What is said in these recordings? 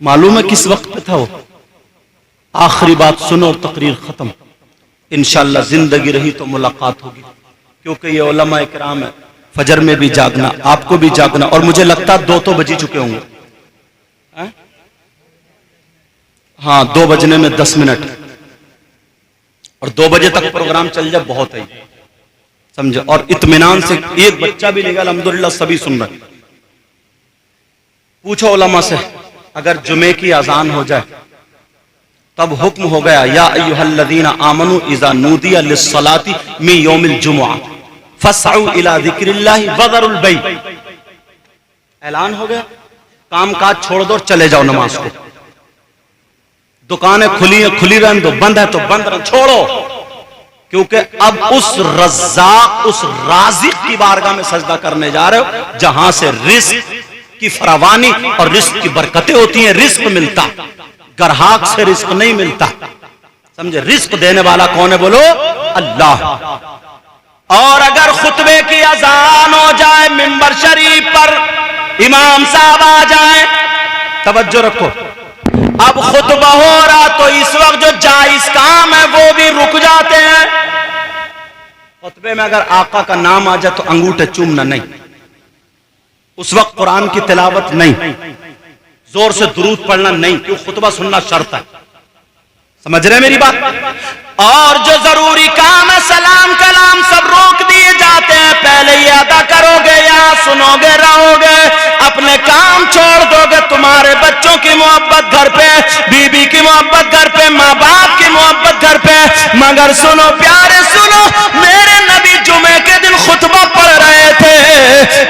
معلوم ہے کس وقت پہ تھا وہ؟ آخری بات سنو اور تقریر ختم. انشاءاللہ زندگی رہی تو ملاقات ہوگی، کیونکہ یہ علماء کرام ہے. فجر میں بھی جاگنا، آپ کو بھی جاگنا، اور مجھے لگتا 2 تو بج چکے ہوں گے. ہاں 2 بجنے میں 10 منٹ، اور 2 بجے تک پروگرام چل جائے بہت ہے، سمجھے. اور اطمینان سے ایک بچہ بھی نہیں گا، الحمدللہ سبھی سن رہے. پوچھو علماء سے، اگر جمعے کی اذان ہو جائے تب حکم ہو گیا یا ایھا الذین آمنوا اذا نودی للصلاۃ من یوم الجمعہ فاسعوا الی ذکر اللہ وذروا البیع. اعلان ہو گیا، کام کاج چھوڑ دو اور چلے جاؤ نماز کو. دکانیں کھلی ہیں کھلی رہنے دو، بند ہے تو بند رہنے چھوڑو، کیونکہ اب اس رزاق، اس رازق کی بارگاہ میں سجدہ کرنے جا رہے ہو جہاں سے رزق کی فراوانی اور رزق کی برکتیں ہوتی ہیں. رزق ملتا، گرہاک سے رزق نہیں ملتا، سمجھے. رزق دینے والا کون ہے بولو؟ اللہ. اور اگر خطبے کی اذان ہو جائے، منبر شریف پر امام صاحب آ جائیں، توجہ رکھو، اب خطبہ ہو رہا تو اس وقت جو جائز کام ہے وہ بھی رک جاتے ہیں. خطبے میں اگر آقا کا نام آ جائے تو انگوٹھے چومنا نہیں، اس وقت قرآن کی تلاوت نہیں، زور سے درود پڑھنا نہیں، کیوں خطبہ سننا شرط ہے. سمجھ رہے میری بات؟ اور جو ضروری کام ہے سلام کلام سب روک دیے جاتے ہیں. پہلے یہ ادا کرو گے یا سنو گے رہو گے، اپنے کام چھوڑ دو گے. تمہارے بچوں کی محبت گھر پہ، بیوی کی محبت گھر پہ، ماں باپ کی محبت گھر پہ. مگر سنو پیارے سنو، میرے نبی جمعے کے دن خطبہ پڑھ رہے تھے،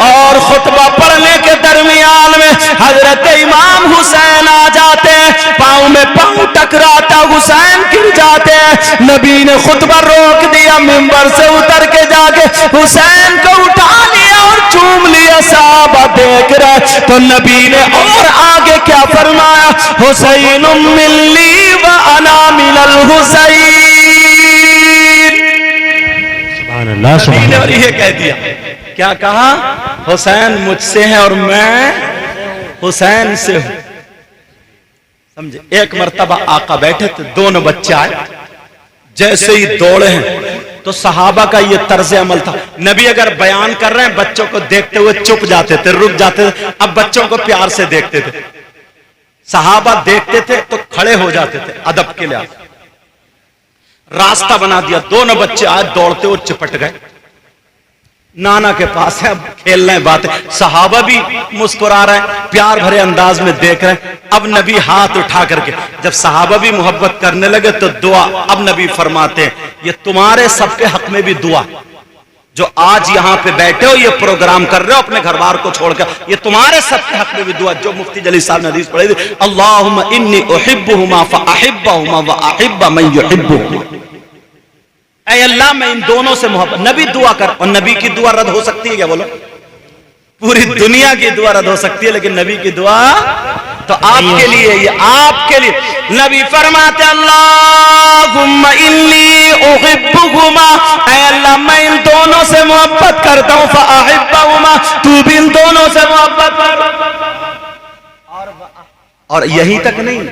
اور خطبہ پڑھنے کے درمیان میں حضرت امام حسین آ جاتے ہیں. پاؤں میں پاؤں ٹکراتا، حسین گر جاتے ہیں. نبی نے خطبہ روک دیا، منبر سے اتر کے جا کے حسین کو اٹھا لیا اور چوم لیا. صحابہ دیکھ رہے تو نبی نے اور آگے کیا فرمایا؟ حسین منی وانا من الحسین. سبحان اللہ نبی سبحان نے اور اللہ. یہ کہہ دیا، کیا کہا؟ حسین مجھ سے ہے اور میں حسین سے ہوں. سمجھے. ایک مرتبہ آقا بیٹھے تھے، 2 بچے آئے، جیسے ہی دوڑے ہیں تو صحابہ کا یہ طرز عمل تھا. نبی اگر بیان کر رہے ہیں بچوں کو دیکھتے ہوئے چپ جاتے تھے، رک جاتے تھے. اب بچوں کو پیار سے دیکھتے تھے. صحابہ دیکھتے تھے تو کھڑے ہو جاتے تھے ادب کے لحاظ. راستہ بنا دیا، 2 بچے آئے دوڑتے ہوئے چپٹ گئے. نانا کے پاس ہے، اب کھیل رہے ہیں باتیں. صحابہ بھی مسکرا رہے ہیں، پیار بھرے انداز میں دیکھ رہے ہیں. اب نبی ہاتھ اٹھا کر کے، جب صحابہ بھی محبت کرنے لگے تو دعا. اب نبی فرماتے ہیں یہ تمہارے سب کے حق میں بھی دعا، جو آج یہاں پہ بیٹھے ہو، یہ پروگرام کر رہے ہو اپنے گھر بار کو چھوڑ کر، یہ تمہارے سب کے حق میں بھی دعا. جو مفتی جلیل صاحب نے حدیث پڑھی تھی، اللہم انی احبہما فاحبہما واحب من یحبہما. اے اللہ میں ان دونوں سے محبت. نبی دعا کر، اور نبی کی دعا رد ہو سکتی ہے کیا بولو؟ پوری دنیا کی دعا رد ہو سکتی ہے لیکن نبی کی دعا تو آپ کے لیے، یہ آپ کے لیے. نبی فرماتے اللہم انی احبہما، اے اللہ میں ان دونوں سے محبت کرتا ہوں، فاحبہما تو بھی ان دونوں سے محبت کر. اور یہی تک نہیں،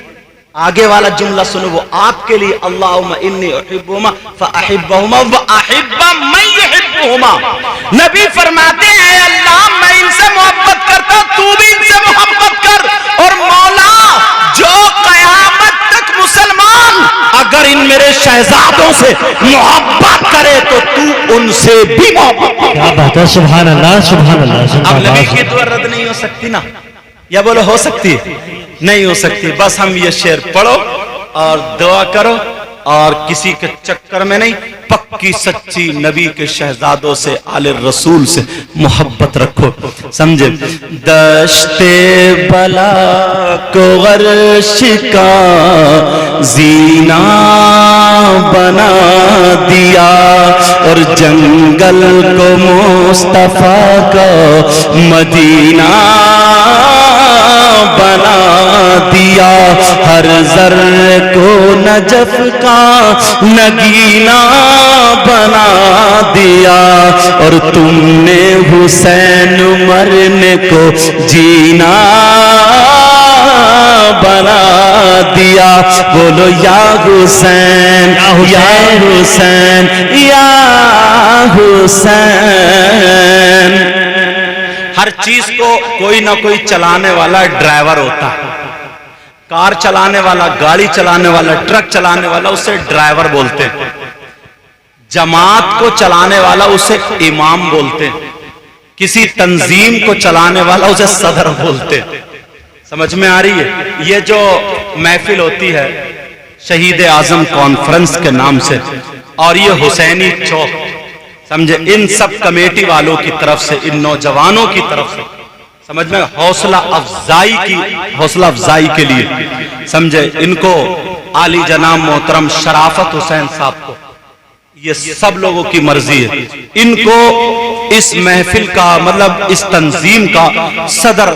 آگے والا جملہ سنو، وہ آپ کے لیے اللہم انی احبہما فاحبہما واحب من یحبہما. نبی فرماتے ہیں اے اللہ میں ان سے محبت کرتا ہوں، تو بھی ان سے محبت کر. اور مولا جو قیامت تک مسلمان اگر ان میرے شہزادوں سے محبت کرے تو تو ان سے بھی محبت کر. کیا بات ہے، سبحان اللہ سبحان اللہ اب سبحان نبی کی اللہ. دعا رد نہیں ہو سکتی نا، یا بولو ہو سکتی ہے؟ نہیں ہو سکتی. بس ہم یہ شعر پڑھو اور دعا کرو، اور کسی کے چکر میں نہیں، پکی سچی نبی کے شہزادوں سے، آل رسول سے محبت رکھو. سمجھے. دشت بلا کو غرش کا زینہ بنا دیا، اور جنگل کو مصطفیٰ کا مدینہ بنا دیا. ہر ذرے کو نجف کا نگینہ بنا دیا، اور تم نے حسین مرنے کو جینا دیا، بولو یا حسین یا حسین یا حسین۔ ہر چیز کو کوئی نہ کوئی چلانے والا ڈرائیور ہوتا ہے، کار چلانے والا، گاڑی چلانے والا، ٹرک چلانے والا، اسے ڈرائیور بولتے ہیں۔ جماعت کو چلانے والا اسے امام بولتے ہیں، کسی تنظیم کو چلانے والا اسے صدر بولتے ہیں۔ سمجھ میں آ رہی ہے؟ یہ جو محفل ہوتی ہے شہید اعظم کانفرنس کے نام سے، اور یہ حسینی چوک، سمجھے، ان سب کمیٹی والوں کی طرف سے، ان نوجوانوں کی طرف سے، سمجھ میں، حوصلہ افزائی کے لیے، سمجھے، ان کو عالی جناب محترم شرافت حسین صاحب کو، یہ سب لوگوں کی مرضی ہے، ان کو اس محفل کا مطلب اس تنظیم کا صدر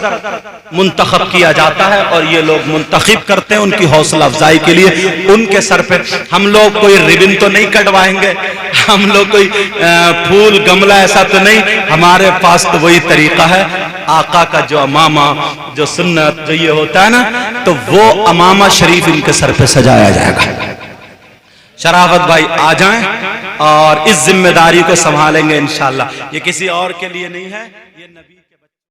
منتخب کیا جاتا ہے، اور یہ لوگ منتخب کرتے ہیں ان کی حوصلہ افزائی کے لیے۔ ان کے سر پہ ہم لوگ کوئی ریبن تو نہیں کٹوائیں گے، ہم لوگ کوئی پھول گملہ ایسا تو نہیں، ہمارے پاس تو وہی طریقہ ہے، آقا کا جو امامہ، جو سنت، جو یہ ہوتا ہے نا، تو وہ امامہ شریف ان کے سر پہ سجایا جائے گا۔ شرافت بھائی آ جائیں اور اس ذمہ داری کو سنبھالیں گے انشاءاللہ۔ یہ کسی اور کے لیے نہیں ہے، یہ نبی